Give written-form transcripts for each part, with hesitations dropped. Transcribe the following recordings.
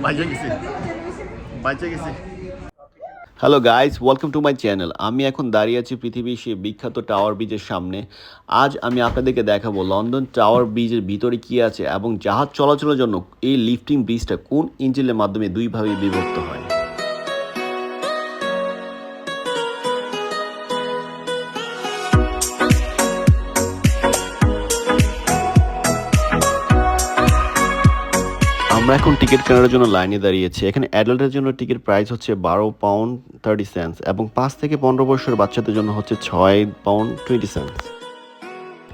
বাইচে গেছি বাইচে গেছি। Hello guys, welcome to my channel. আমি এখন দাঁড়িয়ে আছি পৃথিবীর সেই বিখ্যাত টাওয়ার ব্রিজের সামনে। আজ আমি আপনাদেরকে দেখাবো লন্ডন টাওয়ার ব্রিজের ভিতরে কী আছে এবং জাহাজ চলাচলের জন্য এই লিফটিং ব্রিজটা কোন ইঞ্জিনের মাধ্যমে দুইভাবে বিভক্ত হয়। আমরা এখন টিকিট কেনার জন্য লাইনে দাঁড়িয়েছি। এখানে অ্যাডাল্টের জন্য টিকিট প্রাইস হচ্ছে £12.30 এবং 5 থেকে 15 বছরের বাচ্চাদের জন্য হচ্ছে £6.20।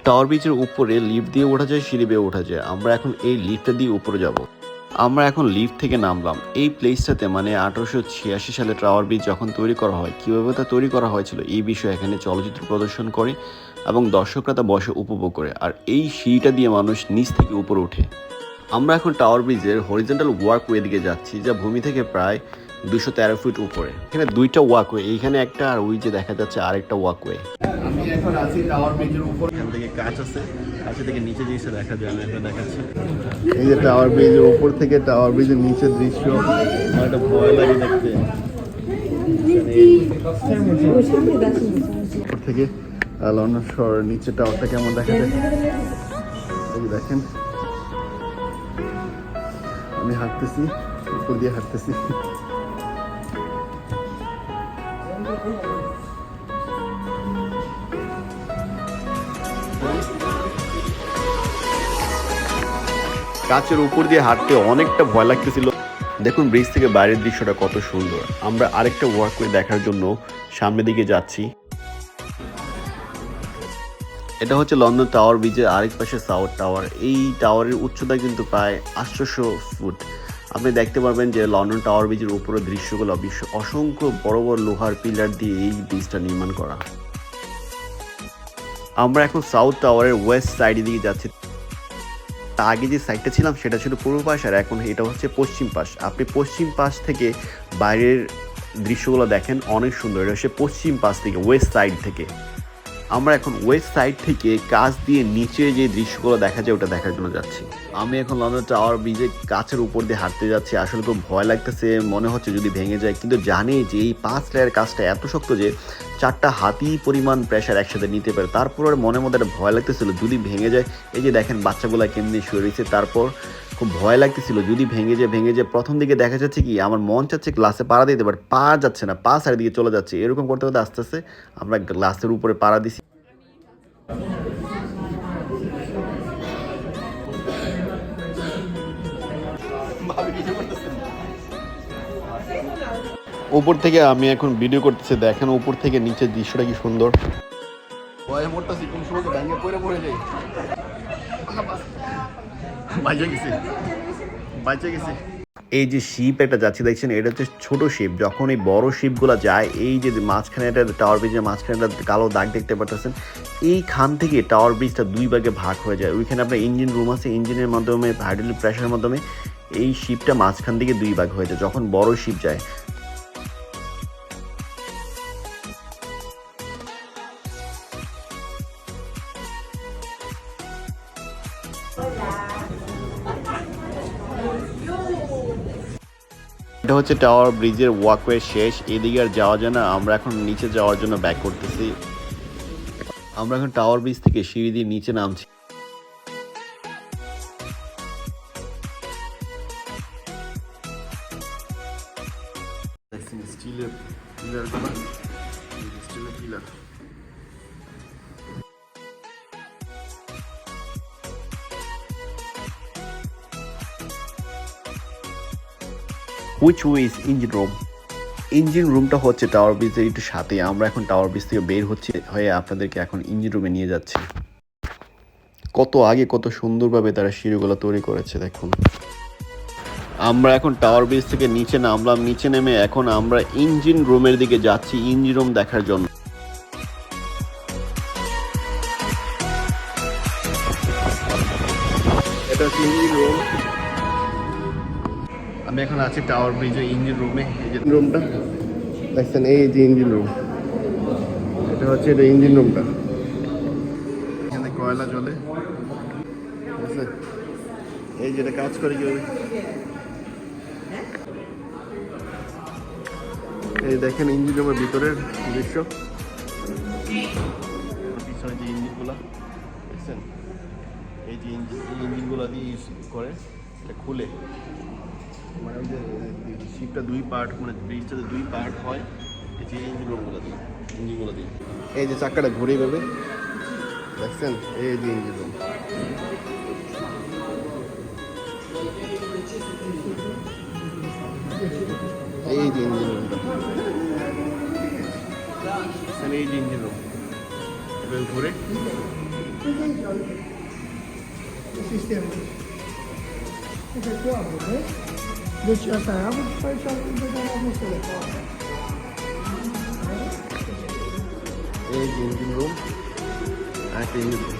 টাওয়ার ব্রিজের উপরে লিফট দিয়ে ওঠা যায়, সিঁড়ি বেয়ে ওঠা যায়। আমরা এখন এই লিফটটা দিয়ে উপরে যাব। আমরা এখন লিফট থেকে নামলাম। এই প্লেসটাতে মানে 1886 সালে টাওয়ার ব্রিজ যখন তৈরি করা হয়, কীভাবে তা তৈরি করা হয়েছিল এই বিষয়ে এখানে চলচ্চিত্র প্রদর্শন করে এবং দর্শকরা তা বসে উপভোগ করে। আর এই সিঁড়িটা দিয়ে মানুষ নিচ থেকে উপরে ওঠে। আমরা এখন টাওয়ার ব্রিজের হরিজন্টাল ওয়াকওয়ে দিকে যাচ্ছি, যা ভূমি থেকে প্রায় 213 ফিট উপরে। এখানে দুইটা ওয়াকওয়ে, এইখানে একটা আর ওই যে দেখা যাচ্ছে আরেকটা ওয়াকওয়ে। আমি এখন আছি টাওয়ার ব্রিজের উপর। এখান থেকে কাঁচ আছে, কাছে থেকে নিচে জিনিসটা দেখা যায়। আমি এখন দেখাচ্ছি এই যে টাওয়ার ব্রিজের উপর থেকে টাওয়ার ব্রিজের নিচের দৃশ্য। আমার একটা ভয় লাগে দেখতে। উপর থেকে লন্ডন শহরের নিচে টাওয়ারটা কেমন দেখা যায় এই দেখেন। আমি হাঁটতেছি, উপর দিয়ে হাঁটতেছি। কাচের উপর দিয়ে হাঁটতে অনেকটা ভয় লাগতেছিল। দেখুন ব্রিজ থেকে বাইরের দৃশ্যটা কত সুন্দর। আমরা আরেকটা ওয়াকওয়ে দেখার জন্য সামনের দিকে যাচ্ছি। এটা হচ্ছে লন্ডন টাওয়ার ব্রিজের আরেক পাশে সাউথ টাওয়ার। এই টাওয়ারের উচ্চতা কিন্তু প্রায় 800 ফুট। আপনি দেখতে পারবেন যে লন্ডন টাওয়ার ব্রিজের উপরের দৃশ্যগুলো অসংখ্য বড় বড় লোহার পিলার দিয়ে এই ব্রিজটা নির্মাণ করা। আমরা এখন সাউথ টাওয়ারের ওয়েস্ট সাইডের দিকে যাচ্ছি। আগে যে সাইডটা ছিলাম সেটা ছিল পূর্ব পাশ, আর এখন এটা হচ্ছে পশ্চিম পাশ। আপনি পশ্চিম পাশ থেকে বাইরের দৃশ্যগুলো দেখেন, অনেক সুন্দর। এটা হচ্ছে পশ্চিম পাশ থেকে, ওয়েস্ট সাইড থেকে। আমরা এখন ওয়েস্ট সাইড থেকে কাচ দিয়ে নিচে যে দৃশ্যগুলো দেখা যায় ওটা দেখার জন্য যাচ্ছি। আমি এখন লন্ডন টাওয়ার ব্রিজে কাচের উপর দিয়ে হাঁটতে যাচ্ছি। আসলে খুব ভয় লাগতেছে, মনে হচ্ছে যদি ভেঙে যায়, কিন্তু জানি যে এই 5 লেয়ার কাজটা এত শক্ত যে 4টা হাতি পরিমাণ প্রেশার একসাথে নিতে পারে। তারপর মনের মধ্যে একটা ভয় লাগতেছিল যদি ভেঙে যায়। এই যে দেখেন বাচ্চাগুলো কেমনি শুয়ে রয়েছে। তারপর খুব ভয় লাগতেছিল যদি ভেঙে যায়। প্রথম দিকে দেখা যাচ্ছে কি আমার মন চাচ্ছে গ্লাসে পাড়া দিতে, বাট পা যাচ্ছে না, পা চারিদিকে চলে যাচ্ছে। এরকম করতে করতে আস্তে আস্তে আমরা গ্লাসের উপরে পাড়া দিছি। উপর থেকে আমি এখন ভিডিও করতেছি, দেখেন উপর থেকে নিচের দৃশ্যটা কি সুন্দর। এই যে শিপ একটা যাচ্ছে দেখছেন, এটা হচ্ছে ছোট শিপ। যখন এই বড় শিপগুলো যায়, এই যে মাঝখানে একটা টাওয়ার ব্রিজের মাঝখানে একটা কালো দাগ দেখতে পাচ্ছেন, এইখান থেকে টাওয়ার ব্রিজটা 2 ভাগে ভাগ হয়ে যায়। ওইখানে আপনার ইঞ্জিন রুম আছে, ইঞ্জিনের মাধ্যমে হাইড্রোলিক প্রেশারের মাধ্যমে এই শিপটা মাঝখান থেকে 2 ভাগ হয়ে যায় যখন বড় শিপ যায়। এটা হচ্ছে টাওয়ার ব্রিজের ওয়াকওয়ে শেষ, এদিকে আর যাওয়া যায় না। আমরা এখন নিচে যাওয়ার জন্য ব্যাক করতেছি। আমরা এখন টাওয়ার ব্রিজ থেকে সিঁড়ি দিয়ে নিচে নামছি। স্টিলের pillar. Which way is engine room? Engine রুমটা হচ্ছে টাওয়ার ব্রিজের একটু সাথে। আমরা এখন টাওয়ার ব্রিজ থেকে বের হচ্ছে হয়ে আপনাদেরকে এখন ইঞ্জিন রুমে নিয়ে যাচ্ছি। কত আগে কত সুন্দরভাবে তারা সিঁড়িগুলো তৈরি করেছে দেখুন। আমরা এখন টাওয়ার ব্রিজ থেকে নিচে নামলাম। নিচে নেমে এখন আমরা ইঞ্জিন রুমের দিকে যাচ্ছি ইঞ্জিন রুম দেখার জন্য। এটা হচ্ছে ইঞ্জিন রুম। আমি এখন আছি টাওয়ার ব্রিজের ইঞ্জিন রুমে। এই যে রুমটা দেখছেন, এই যে ইঞ্জিন রুম, এটা হচ্ছে এটা ইঞ্জিন রুমটা। এখানে কয়লা জ্বলে, এই যেটা কাজ করে কিভাবে এই দেখেন ইঞ্জিন রুমের ভিতরের দৃশ্য, পিছনে যে ইঞ্জিনগুলো দেখছেন, এই যে ইঞ্জিনগুলো দিয়ে ইউজ করে, এটা খুলে মানে ওই যে শিপটা দুই পার্ট, মানে ব্রিজটাতে দুই পার্ট হয় এই যে ইঞ্জিনগুলো দিয়ে, ইঞ্জিনগুলো দিয়ে। এই যে চাকাটা ঘুরে যাবে দেখছেন, এই যে ইঞ্জিন রুম। এই যে ইঞ্জিন রুমটা, এই যে ইঞ্জিন রুম এবার ঘুরে। Deci asta e apă, după aici am এই যে ইঞ্জিন রুম আর একটা ইঞ্জিন রুম,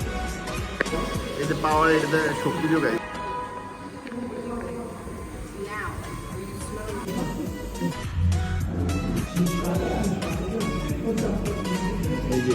এতে পাওয়ার, এটাতে শক্তি যোগায়। এই যে